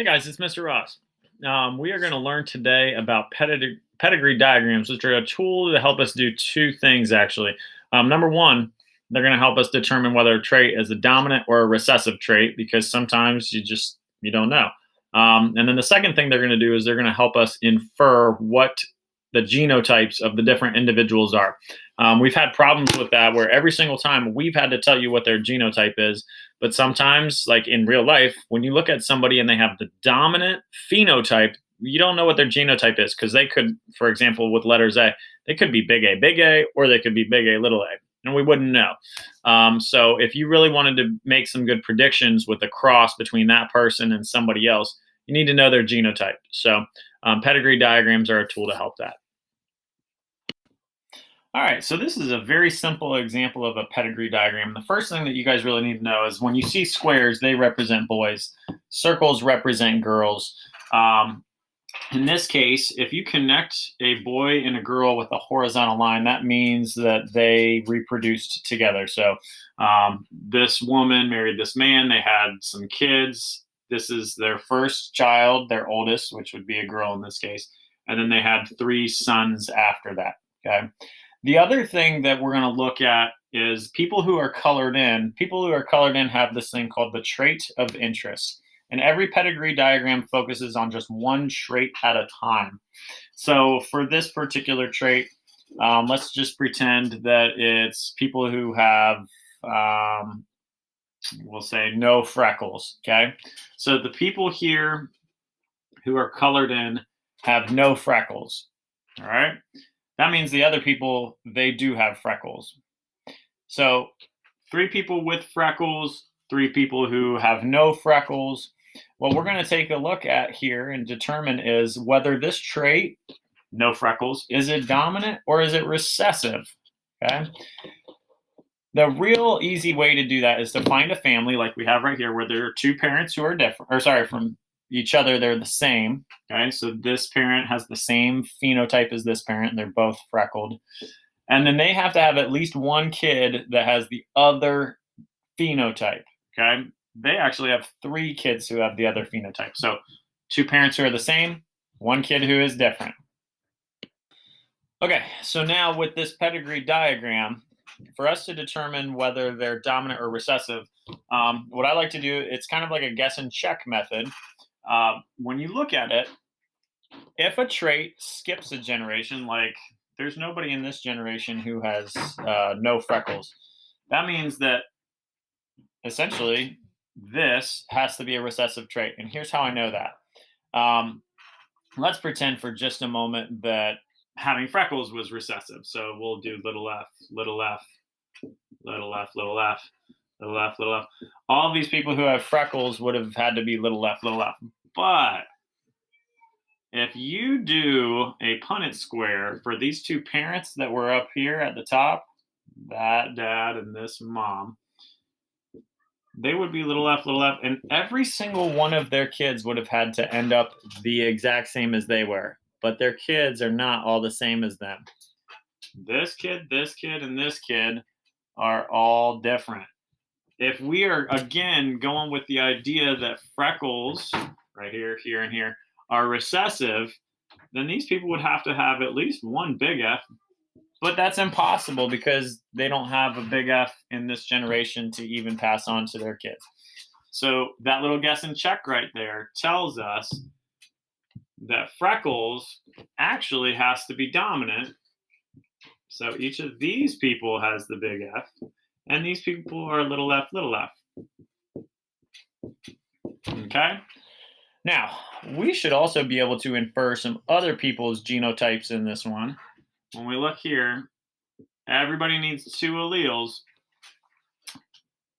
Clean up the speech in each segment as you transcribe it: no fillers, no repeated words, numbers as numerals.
Hey guys, it's Mr. Ross. We are going to learn today about pedigree diagrams, which are a tool to help us do two things actually. Number one, they're going to help us determine whether a trait is a dominant or a recessive trait because sometimes you don't know. And then the second thing they're going to do is they're going to help us infer what the genotypes of the different individuals are. We've had problems with that where every single time we've had to tell you what their genotype is, but sometimes, like in real life, when you look at somebody and they have the dominant phenotype, you don't know what their genotype is because they could, for example, with letters A, they could be big A, or they could be big A, little a, and we wouldn't know. So if you really wanted to make some good predictions with the cross between that person and somebody else, you need to know their genotype. So pedigree diagrams are a tool to help that. All right, so this is a very simple example of a pedigree diagram. The first thing that you guys really need to know is when you see squares, they represent boys. Circles represent girls. In this case, if you connect a boy and a girl with a horizontal line, that means that they reproduced together. So this woman married this man. They had some kids. This is their first child, their oldest, which would be a girl in this case. And then they had 3 sons after that. Okay. The other thing that we're going to look at is people who are colored in. People who are colored in have this thing called the trait of interest. And every pedigree diagram focuses on just one trait at a time. So for this particular trait, let's just pretend that it's people who have, we'll say, no freckles. Okay. So the people here who are colored in have no freckles. All right. That means the other people, they do have freckles. So 3 people with freckles, 3 people who have no freckles. What we're going to take a look at here and determine is whether this trait, no freckles, is it dominant or is it recessive? Okay. The real easy way to do that is to find a family like we have right here where there are 2 parents who are different, or sorry, from each other, they're the same. Okay, so this parent has the same phenotype as this parent. They're both freckled. And then they have to have at least one kid that has the other phenotype. Okay, they actually have 3 kids who have the other phenotype. So 2 parents who are the same, 1 kid who is different. Okay, so now with this pedigree diagram, for us to determine whether they're dominant or recessive, what I like to do, it's kind of like a guess and check method. When you look at it, if a trait skips a generation, like there's nobody in this generation who has no freckles, that means that essentially this has to be a recessive trait. And here's how I know that. Let's pretend for just a moment that having freckles was recessive. So we'll do little f, little f, little f, little f, little f, little f. All of these people who have freckles would have had to be little f, little f. But if you do a Punnett square for these 2 parents that were up here at the top, that dad and this mom, they would be little f, and every single one of their kids would have had to end up the exact same as they were. But their kids are not all the same as them. This kid, and this kid are all different. If we are, again, going with the idea that freckles, right here, here, and here, are recessive, then these people would have to have at least one big F. But that's impossible because they don't have a big F in this generation to even pass on to their kids. So that little guess and check right there tells us that freckles actually has to be dominant. So each of these people has the big F, and these people are little f, little f. Okay? Now, we should also be able to infer some other people's genotypes in this one. When we look here, everybody needs 2 alleles.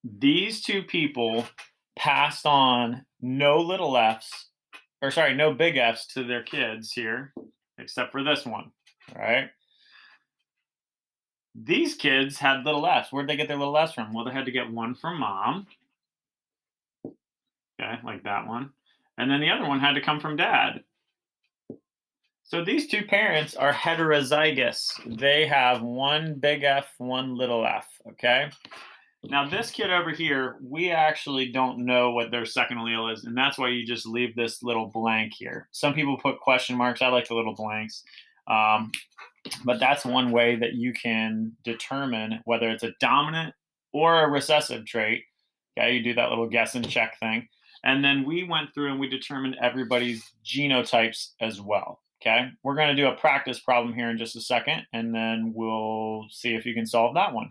These 2 people passed on no little f's, or sorry, no big F's to their kids here, except for this one, right? These kids had little f's. Where'd they get their little f's from? Well, they had to get one from mom. Okay, like that one. And then the other one had to come from dad. So these 2 parents are heterozygous. They have one big F, one little f, okay? Now, this kid over here, we actually don't know what their second allele is, and that's why you just leave this little blank here. Some people put question marks. I like the little blanks. Um, but that's one way that you can determine whether it's a dominant or a recessive trait. Okay, you do that little guess and check thing. And then we went through and we determined everybody's genotypes as well. Okay, we're going to do a practice problem here in just a second, and then we'll see if you can solve that one.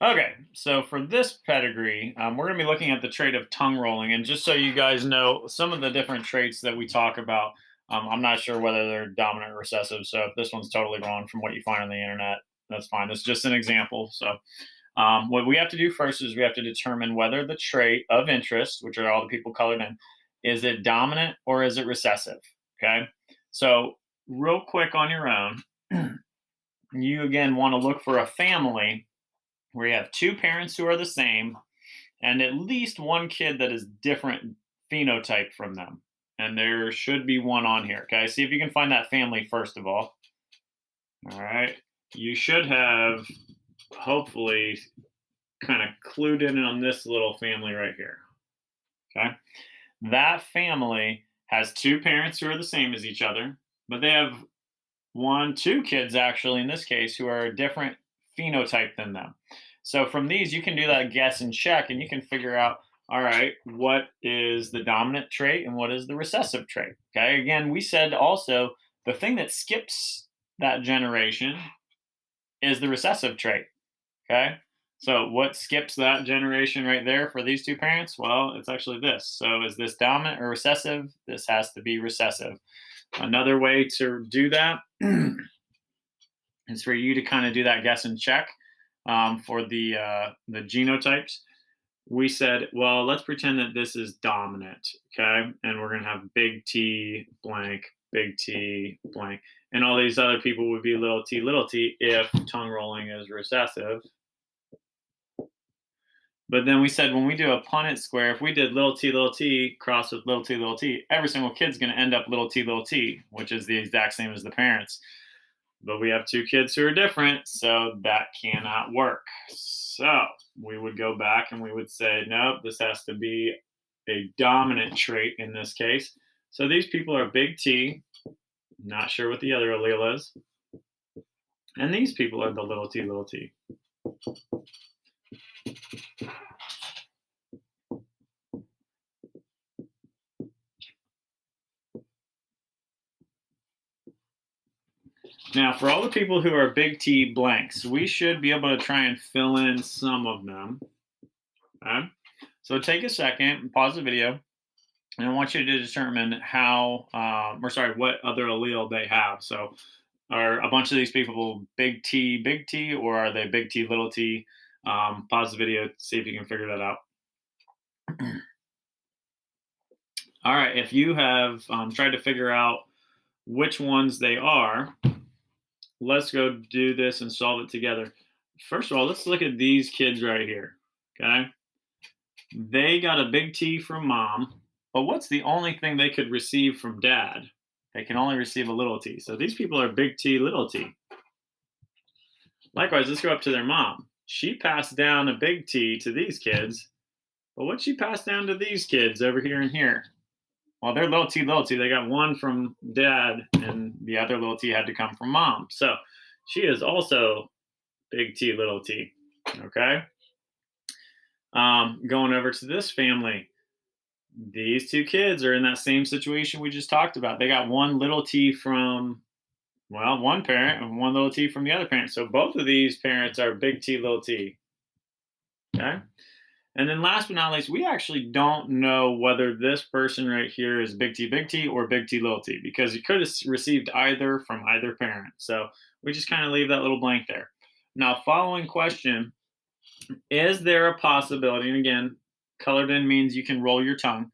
Okay, so for this pedigree, we're going to be looking at the trait of tongue rolling. And just so you guys know, some of the different traits that we talk about, I'm not sure whether they're dominant or recessive. So if this one's totally wrong from what you find on the internet, that's fine. It's just an example. So what we have to do first is we have to determine whether the trait of interest, which are all the people colored in, is it dominant or is it recessive? Okay, so real quick on your own, you again want to look for a family where you have two parents who are the same and at least one kid that is different phenotype from them. And there should be one on here. Okay, see if you can find that family first of all. All right, you should have hopefully kind of clued in on this little family right here. Okay, that family has two parents who are the same as each other, but they have two kids actually in this case who are a different phenotype than them. So from these, you can do that guess and check, and you can figure out, all right, what is the dominant trait and what is the recessive trait? Okay, again, we said also the thing that skips that generation is the recessive trait. Okay, so what skips that generation right there for these two parents? Well, it's actually this. So is this dominant or recessive? This has to be recessive. Another way to do that is for you to kind of do that guess and check for the genotypes. We said, well, let's pretend that this is dominant, okay? And we're going to have big T blank, big T blank. And all these other people would be little t if tongue rolling is recessive. But then we said when we do a Punnett square, if we did little t crossed with little t, every single kid's going to end up little t, which is the exact same as the parents. But we have two kids who are different, so that cannot work. So we would go back and we would say, nope, this has to be a dominant trait in this case. So these people are big T, not sure what the other allele is. And these people are the little t. Now, for all the people who are big T blanks, we should be able to try and fill in some of them. Okay? So take a second and pause the video. And I want you to determine what other allele they have. So are a bunch of these people big T, or are they big T, little t? Pause the video, see if you can figure that out. All right, if you have tried to figure out which ones they are, let's go do this and solve it together. First of all, let's look at these kids right here, okay? They got a big T from mom, but what's the only thing they could receive from dad? They can only receive a little t. So these people are big T, little t. Likewise, let's go up to their mom. She passed down a big T to these kids, but what'd she pass down to these kids over here and here? Well, they're little t. They got one from dad, and the other little t had to come from mom. So she is also big T, little t. Okay? Going over to this family. These two kids are in that same situation we just talked about. They got one little t from, well, one parent and one little t from the other parent. So both of these parents are big T, little t. Okay? And then last but not least, we actually don't know whether this person right here is big T or big T, little t, because you could have received either from either parent. So we just kind of leave that little blank there. Now, following question, is there a possibility, and again, colored in means you can roll your tongue.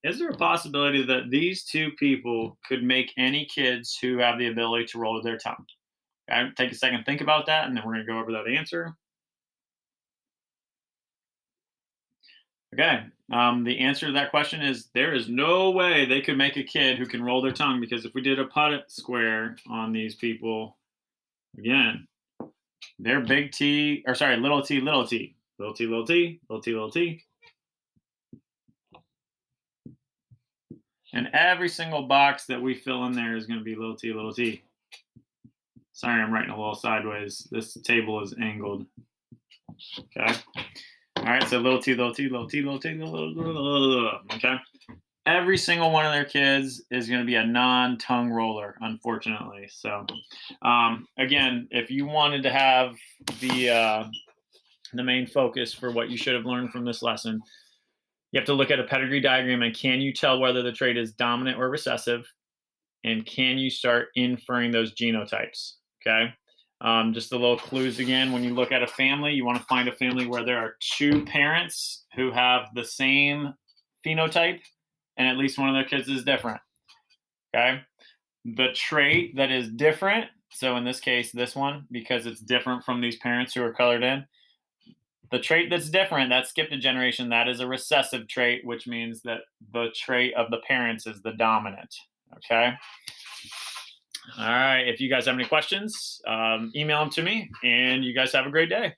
Is there a possibility that these two people could make any kids who have the ability to roll their tongue? Okay, take a second, think about that, and then we're going to go over that answer. Okay, the answer to that question is there is no way they could make a kid who can roll their tongue, because if we did a Punnett square on these people, again, They're big T, or sorry, little t, little t, little t, little t, little t, little t. And every single box that we fill in there is going to be little t, little t. Sorry, I'm writing a little sideways. This table is angled. Okay. All right, so little t, little t, little t, little t, little. Okay. Every single one of their kids is going to be a non-tongue roller, unfortunately. So, again, if you wanted to have the main focus for what you should have learned from this lesson, you have to look at a pedigree diagram and can you tell whether the trait is dominant or recessive, and can you start inferring those genotypes? Okay. Just the little clues again. When you look at a family, you want to find a family where there are two parents who have the same phenotype and at least one of their kids is different. Okay. The trait that is different, so in this case, this one, because it's different from these parents who are colored in, the trait that's different, that skipped a generation, that is a recessive trait, which means that the trait of the parents is the dominant. Okay. All right. If you guys have any questions, email them to me, and you guys have a great day.